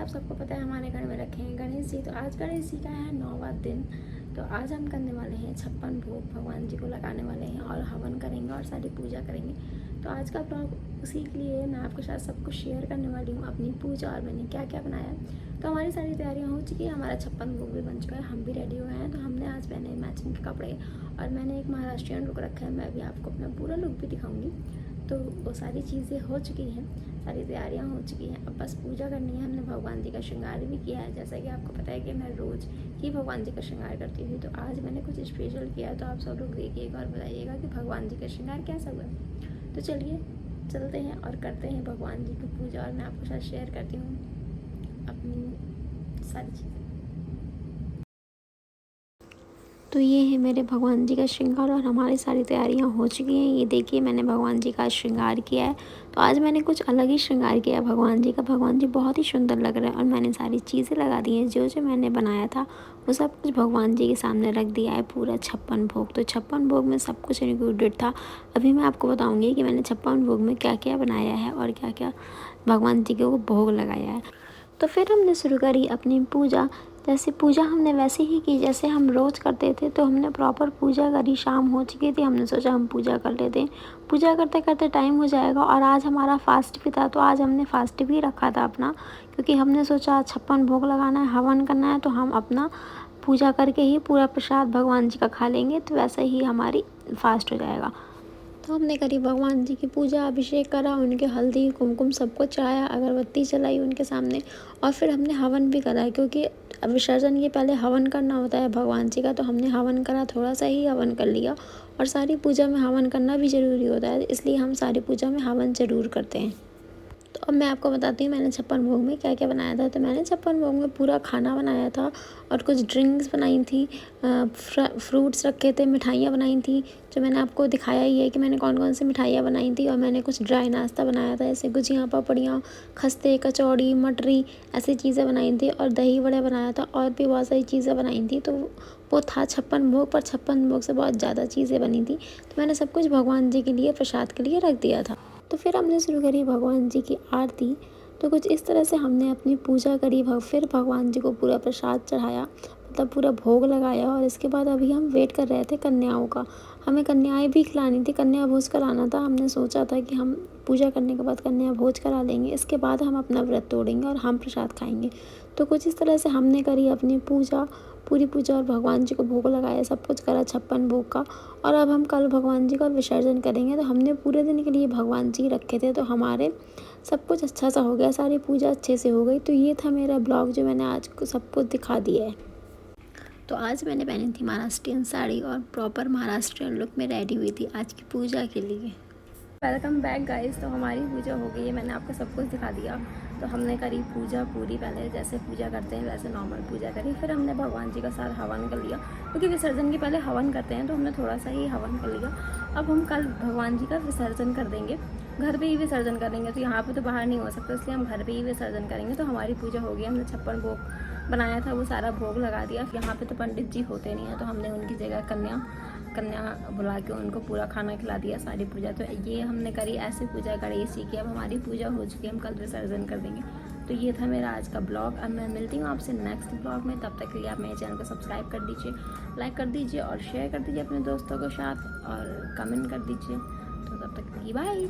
आप सबको पता है हमारे घर में रखे हैं गणेश जी। तो आज गणेश जी का है 9वां दिन। तो आज हम करने वाले हैं 56 भोग भगवान जी को लगाने वाले हैं और हवन करेंगे और सारी पूजा करेंगे। तो आज का ब्लॉग उसी के लिए मैं आपके साथ सब कुछ शेयर करने वाली हूँ, अपनी पूजा और मैंने क्या क्या बनाया है। तो हमारी सारी तैयारियाँ हो चुकी है, हमारा 56 भोग भी बन चुका है, हम भी रेडी हुए हैं। तो हमने आज पहने मैचिंग के कपड़े और मैंने एक महाराष्ट्रियन लुक रखा है, मैं भी आपको अपना पूरा लुक भी दिखाऊंगी। तो वो सारी चीज़ें हो चुकी हैं, सारी तैयारियां हो चुकी हैं, अब बस पूजा करनी है। हमने भगवान जी का श्रृंगार भी किया है, जैसा कि आपको पता है कि मैं रोज़ ही भगवान जी का श्रृंगार करती थी। तो आज मैंने कुछ स्पेशल किया है, तो आप सब लोग देखिएगा और बताइएगा कि भगवान जी का श्रृंगार कैसा हुआ। तो चलिए चलते हैं और करते हैं भगवान जी की पूजा, और मैं आपके साथ शेयर करती हूँ अपनी सारी चीज़ें। तो ये है मेरे भगवान जी का श्रृंगार और हमारी सारी तैयारियां हो चुकी हैं। ये देखिए मैंने भगवान जी का श्रृंगार किया है। तो आज मैंने कुछ अलग ही श्रृंगार किया है भगवान जी का। भगवान जी बहुत ही सुंदर लग रहे हैं और मैंने सारी चीज़ें लगा दी हैं, जो जो मैंने बनाया था वो सब कुछ भगवान जी के सामने रख दिया है, पूरा 56 भोग। तो 56 भोग में सब कुछ इंक्लूडेड था। अभी मैं आपको बताऊँगी कि मैंने 56 भोग में क्या क्या बनाया है और क्या क्या भगवान जी को भोग लगाया है। तो फिर हमने शुरू करी अपनी पूजा। जैसे पूजा हमने वैसे ही की जैसे हम रोज़ करते थे। तो हमने प्रॉपर पूजा करी, शाम हो चुकी थी, हमने सोचा हम पूजा कर लेते हैं। पूजा करते करते टाइम हो जाएगा और आज हमारा फास्ट भी था। तो आज हमने फास्ट भी रखा था अपना, क्योंकि हमने सोचा 56 भोग लगाना है, हवन करना है, तो हम अपना पूजा करके ही पूरा प्रसाद भगवान जी का खा लेंगे। तो वैसे ही हमारी फास्ट हो जाएगा। तो हमने करी भगवान जी की पूजा, अभिषेक करा, उनके हल्दी कुमकुम सबको चढ़ाया, अगरबत्ती जलाई उनके सामने, और फिर हमने हवन भी करा, क्योंकि विसर्जन के पहले हवन करना होता है भगवान जी का। तो हमने हवन करा, थोड़ा सा ही हवन कर लिया, और सारी पूजा में हवन करना भी ज़रूरी होता है, इसलिए हम सारी पूजा में हवन ज़रूर करते हैं। तो अब मैं आपको बताती हूँ मैंने 56 भोग में क्या क्या बनाया था। तो मैंने 56 भोग में पूरा खाना बनाया था और कुछ ड्रिंक्स बनाई थी, फ्रूट्स रखे थे, मिठाइयाँ बनाई थी, जो मैंने आपको दिखाया ही है कि मैंने कौन कौन सी मिठाइयाँ बनाई थी। और मैंने कुछ ड्राई नाश्ता बनाया था, जैसे गुजियाँ, पापड़ियाँ, खस्ते, कचौड़ी, मटरी, ऐसी चीज़ें बनाई थी, और दही वड़े बनाया था, और भी बहुत सारी चीज़ें बनाई थी। तो वो था 56 भोग, पर 56 भोग से बहुत ज़्यादा चीज़ें बनी थी। तो मैंने सब कुछ भगवान जी के लिए, प्रसाद के लिए रख दिया था। तो फिर हमने शुरू करी भगवान जी की आरती। तो कुछ इस तरह से हमने अपनी पूजा करी, फिर भगवान जी को पूरा प्रसाद चढ़ाया, मतलब पूरा भोग लगाया। और इसके बाद अभी हम वेट कर रहे थे कन्याओं का। हमें कन्याएं भी खिलानी थी, कन्या भोज कराना था। हमने सोचा था कि हम पूजा करने के बाद कन्या भोज करा लेंगे, इसके बाद हम अपना व्रत तोड़ेंगे और हम प्रसाद खाएंगे। तो कुछ इस तरह से हमने करी अपनी पूजा, पूरी पूजा, और भगवान जी को भोग लगाया, सब कुछ करा 56 भोग का। और अब हम कल भगवान जी का विसर्जन करेंगे। तो हमने पूरे दिन के लिए भगवान जी रखे थे, तो हमारे सब कुछ अच्छा सा हो गया, सारी पूजा अच्छे से हो गई। तो ये था मेरा ब्लॉग, जो मैंने आज को सब कुछ दिखा दिया है। तो आज मैंने पहनी थी महाराष्ट्रियन साड़ी और प्रॉपर महाराष्ट्रियन लुक में रेडी हुई थी आज की पूजा के लिए। Welcome back guys. तो हमारी पूजा हो गई है, मैंने आपको सब कुछ दिखा दिया। तो हमने करी पूजा पूरी, पहले जैसे पूजा करते हैं वैसे नॉर्मल पूजा करी। फिर हमने भगवान जी का सारा हवन कर लिया, क्योंकि विसर्जन के पहले हवन करते हैं, तो हमने थोड़ा सा ही हवन कर लिया। अब हम कल भगवान जी का विसर्जन कर देंगे, घर पे ही विसर्जन करेंगे। तो यहाँ पे तो बाहर नहीं हो सकता, इसलिए हम घर पे ही विसर्जन करेंगे। तो हमारी पूजा हो गई, हमने 56 भोग बनाया था, वो सारा भोग लगा दिया। यहाँ पे तो पंडित जी होते नहीं हैं, तो हमने उनकी जगह कन्या बुला के उनको पूरा खाना खिला दिया, सारी पूजा। तो ये हमने करी, ऐसे पूजा गणेश जी की। अब हमारी पूजा हो चुकी है, हम कल विसर्जन कर देंगे। तो ये था मेरा आज का ब्लॉग। अब मैं मिलती हूँ आपसे नेक्स्ट ब्लॉग में। तब तक के लिए आप मेरे चैनल को सब्सक्राइब कर दीजिए, लाइक कर दीजिए और शेयर कर दीजिए अपने दोस्तों के साथ, और कमेंट कर दीजिए। तो तब तक के लिए बाय।